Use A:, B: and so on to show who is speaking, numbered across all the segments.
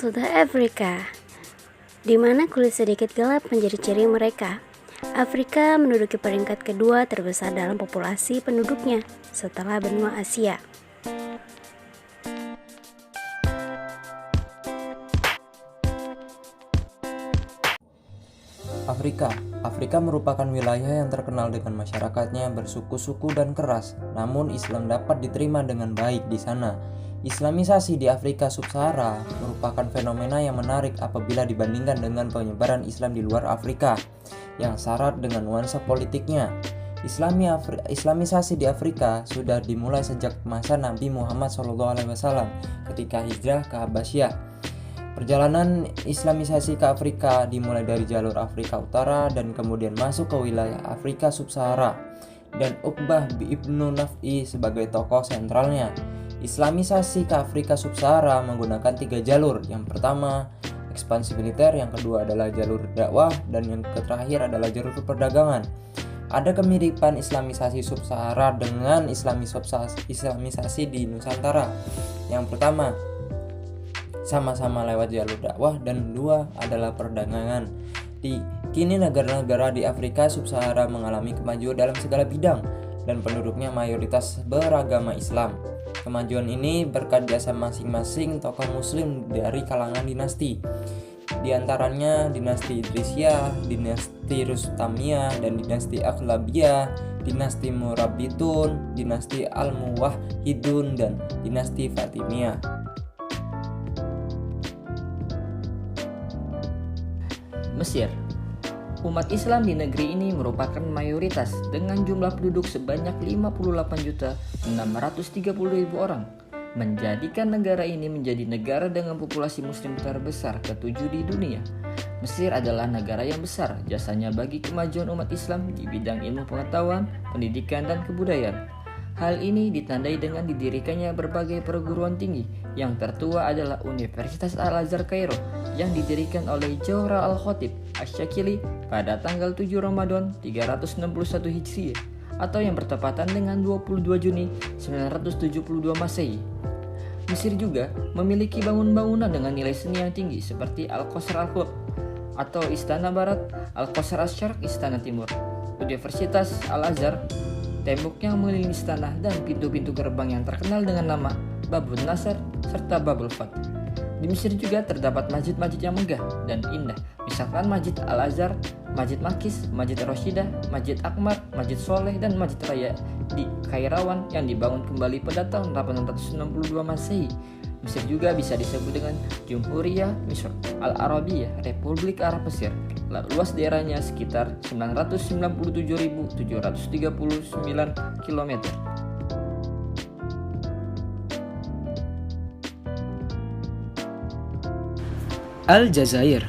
A: to the Africa, di mana kulit sedikit gelap menjadi ciri mereka. Afrika menduduki peringkat kedua terbesar dalam populasi penduduknya setelah benua Asia.
B: Afrika merupakan wilayah yang terkenal dengan masyarakatnya bersuku-suku dan keras, namun Islam dapat diterima dengan baik di sana. Islamisasi di Afrika Sub-Sahara merupakan fenomena yang menarik apabila dibandingkan dengan penyebaran Islam di luar Afrika yang syarat dengan nuansa politiknya. Islamisasi di Afrika sudah dimulai sejak masa Nabi Muhammad SAW ketika hijrah ke Habasyah. Perjalanan Islamisasi ke Afrika dimulai dari jalur Afrika Utara dan kemudian masuk ke wilayah Afrika Sub-Sahara, dan Uqbah ibnu Naf'i sebagai tokoh sentralnya. Islamisasi ke Afrika Sub-Sahara menggunakan 3 jalur. Yang pertama, ekspansi militer, yang kedua adalah jalur dakwah, dan yang terakhir adalah jalur perdagangan. Ada kemiripan Islamisasi Sub-Sahara dengan Islamisasi di Nusantara. Yang pertama, sama-sama lewat jalur dakwah, dan kedua adalah perdagangan. Kini negara-negara di Afrika Sub-Sahara mengalami kemajuan dalam segala bidang dan penduduknya mayoritas beragama Islam. Kemajuan ini berkat jasa masing-masing tokoh muslim dari kalangan dinasti. Di antaranya dinasti Idrisiyah, dinasti Rustamiyah, dan dinasti Aghlabiyah, dinasti Murabitun, dinasti Al-Muwahhidun, dan dinasti Fatimiyah.
C: Mesir. Umat Islam di negeri ini merupakan mayoritas dengan jumlah penduduk sebanyak 58.630.000 orang, menjadikan negara ini menjadi negara dengan populasi muslim terbesar ke-7 di dunia. Mesir adalah negara yang besar jasanya bagi kemajuan umat Islam di bidang ilmu pengetahuan, pendidikan, dan kebudayaan. Hal ini ditandai dengan didirikannya berbagai perguruan tinggi. Yang tertua adalah Universitas Al-Azhar Kairo yang didirikan oleh Johra Al-Khatib Asy-Syakili pada tanggal 7 Ramadan 361 Hijriah atau yang bertepatan dengan 22 Juni 972 Masehi. Mesir juga memiliki bangunan-bangunan dengan nilai seni yang tinggi seperti Al-Qasr Al-Qub atau Istana Barat, Al-Qasr Asy-Syarq Istana Timur, Universitas Al-Azhar, tembok yang mengelilingi istana, dan pintu-pintu gerbang yang terkenal dengan nama Babun Nasr serta Babul Fat. Di Mesir juga terdapat masjid-masjid yang megah dan indah, misalkan Masjid Al-Azhar, Masjid Makis, Masjid Rashidah, Masjid Akmar, Masjid Soleh, dan Masjid Raya di Kairawan yang dibangun kembali pada tahun 862 Masehi. Mesir juga bisa disebut dengan Jumhuriyah Misr Al-Arabiyah, Republik Arab Mesir. Luas daerahnya sekitar 997.739 km.
D: Aljazair.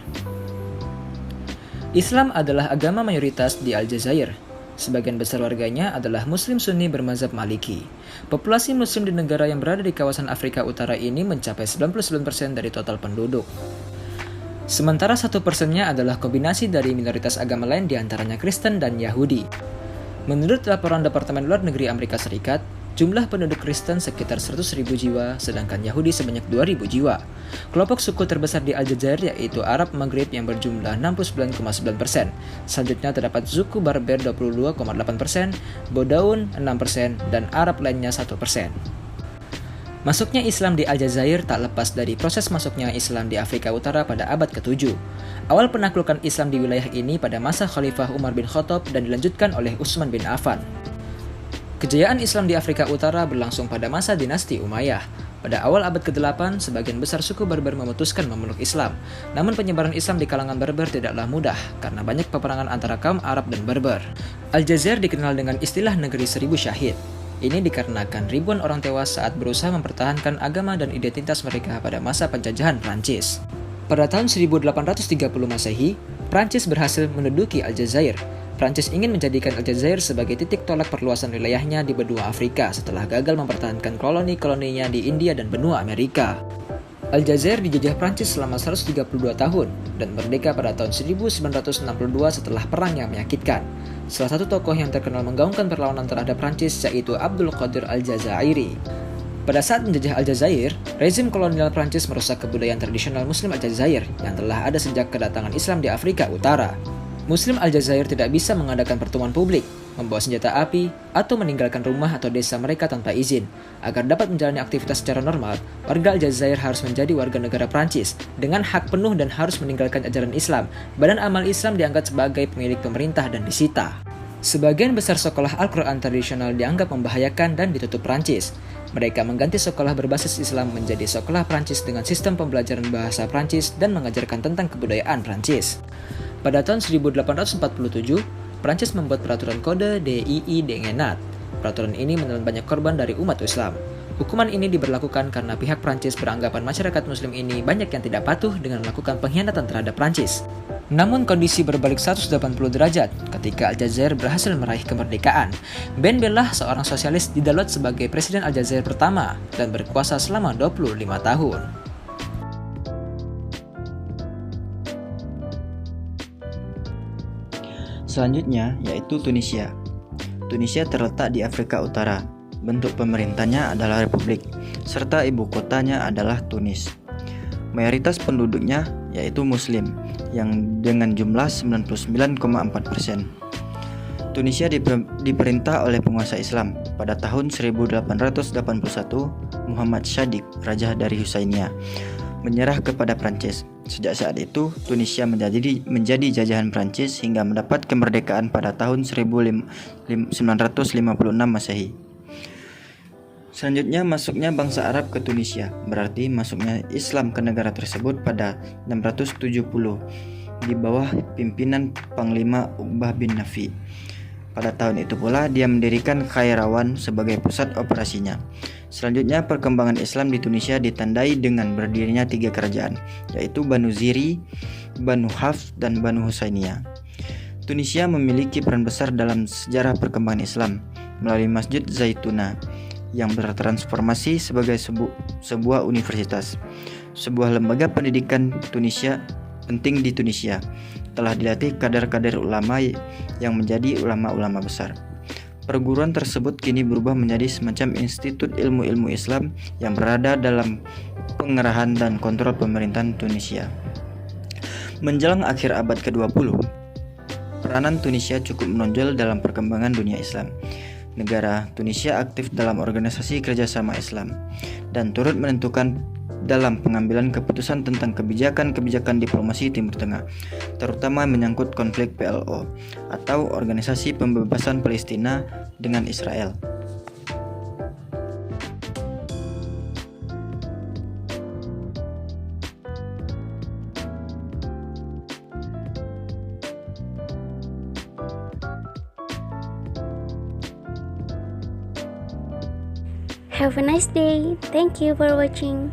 D: Islam adalah agama mayoritas di Aljazair. Sebagian besar warganya adalah Muslim Sunni bermazhab Maliki. Populasi Muslim di negara yang berada di kawasan Afrika Utara ini mencapai 99% dari total penduduk. Sementara 1%-nya adalah kombinasi dari minoritas agama lain, diantaranya Kristen dan Yahudi. Menurut laporan Departemen Luar Negeri Amerika Serikat, jumlah penduduk Kristen sekitar 100.000 jiwa, sedangkan Yahudi sebanyak 2.000 jiwa. Kelompok suku terbesar di Aljazair yaitu Arab Maghrib yang berjumlah 69,9%. Selanjutnya terdapat suku Berber 22,8%, Bodaun 6%, dan Arab lainnya 1%. Masuknya Islam di Aljazair tak lepas dari proses masuknya Islam di Afrika Utara pada abad ke-7. Awal penaklukan Islam di wilayah ini pada masa Khalifah Umar bin Khattab dan dilanjutkan oleh Utsman bin Affan. Kejayaan Islam di Afrika Utara berlangsung pada masa dinasti Umayyah. Pada awal abad ke-8, sebagian besar suku Berber memutuskan memeluk Islam. Namun penyebaran Islam di kalangan Berber tidaklah mudah karena banyak peperangan antara kaum Arab dan Berber. Aljazair dikenal dengan istilah negeri 1000 syahid. Ini dikarenakan ribuan orang tewas saat berusaha mempertahankan agama dan identitas mereka pada masa penjajahan Prancis. Pada tahun 1830 Masehi, Prancis berhasil menduduki Aljazair. Prancis ingin menjadikan Aljazair sebagai titik tolak perluasan wilayahnya di benua Afrika setelah gagal mempertahankan koloni-koloninya di India dan benua Amerika. Aljazair dijajah Prancis selama 132 tahun dan merdeka pada tahun 1962 setelah perang yang menyakitkan. Salah satu tokoh yang terkenal menggaungkan perlawanan terhadap Prancis yaitu Abdul Qadir Al-Jazairi. Pada saat menjajah Aljazair, rezim kolonial Prancis merusak kebudayaan tradisional Muslim Aljazair yang telah ada sejak kedatangan Islam di Afrika Utara. Muslim Aljazair tidak bisa mengadakan pertemuan publik, membawa senjata api, atau meninggalkan rumah atau desa mereka tanpa izin. Agar dapat menjalani aktivitas secara normal, warga Aljazair harus menjadi warga negara Prancis dengan hak penuh dan harus meninggalkan ajaran Islam. Badan amal Islam dianggap sebagai pemilik pemerintah dan disita. Sebagian besar sekolah Al-Quran tradisional dianggap membahayakan dan ditutup Prancis. Mereka mengganti sekolah berbasis Islam menjadi sekolah Prancis dengan sistem pembelajaran bahasa Prancis dan mengajarkan tentang kebudayaan Prancis. Pada tahun 1847, Prancis membuat peraturan kode DII Dengenat. Peraturan ini menelan banyak korban dari umat Islam. Hukuman ini diberlakukan karena pihak Prancis beranggapan masyarakat Muslim ini banyak yang tidak patuh dengan melakukan pengkhianatan terhadap Prancis. Namun kondisi berbalik 180 derajat ketika Aljazair berhasil meraih kemerdekaan. Ben Bella, seorang sosialis, didalot sebagai presiden Aljazair pertama dan berkuasa selama 25 tahun.
E: Selanjutnya yaitu Tunisia. Tunisia terletak di Afrika Utara. Bentuk pemerintahnya adalah republik, serta ibu kotanya adalah Tunis. Mayoritas penduduknya yaitu Muslim, yang dengan jumlah 99,4%. Tunisia diperintah oleh penguasa Islam. Pada tahun 1881, Muhammad Shadiq, raja dari Husainiyah, menyerah kepada Prancis. Sejak saat itu, Tunisia menjadi jajahan Prancis hingga mendapat kemerdekaan pada tahun 1956 Masehi. Selanjutnya masuknya bangsa Arab ke Tunisia, berarti masuknya Islam ke negara tersebut pada 670 di bawah pimpinan Panglima Uqbah bin Nafi. Pada tahun itu pula dia mendirikan Kairawan sebagai pusat operasinya. Selanjutnya perkembangan Islam di Tunisia ditandai dengan berdirinya 3 kerajaan, yaitu Banu Ziri, Banu Hafs, dan Banu Husainiyah. Tunisia memiliki peran besar dalam sejarah perkembangan Islam melalui Masjid Zaituna yang bertransformasi sebagai sebuah universitas. Sebuah lembaga pendidikan Tunisia penting di Tunisia telah dilatih kader-kader ulama yang menjadi ulama-ulama besar. Perguruan tersebut kini berubah menjadi semacam institut ilmu-ilmu Islam yang berada dalam pengerahan dan kontrol pemerintahan Tunisia. Menjelang akhir abad ke-20, peranan Tunisia cukup menonjol dalam perkembangan dunia Islam. Negara Tunisia aktif dalam organisasi kerjasama Islam dan turut menentukan dalam pengambilan keputusan tentang kebijakan-kebijakan diplomasi Timur Tengah, terutama menyangkut konflik PLO atau Organisasi Pembebasan Palestina dengan Israel.
A: Have a nice day. Thank you for watching.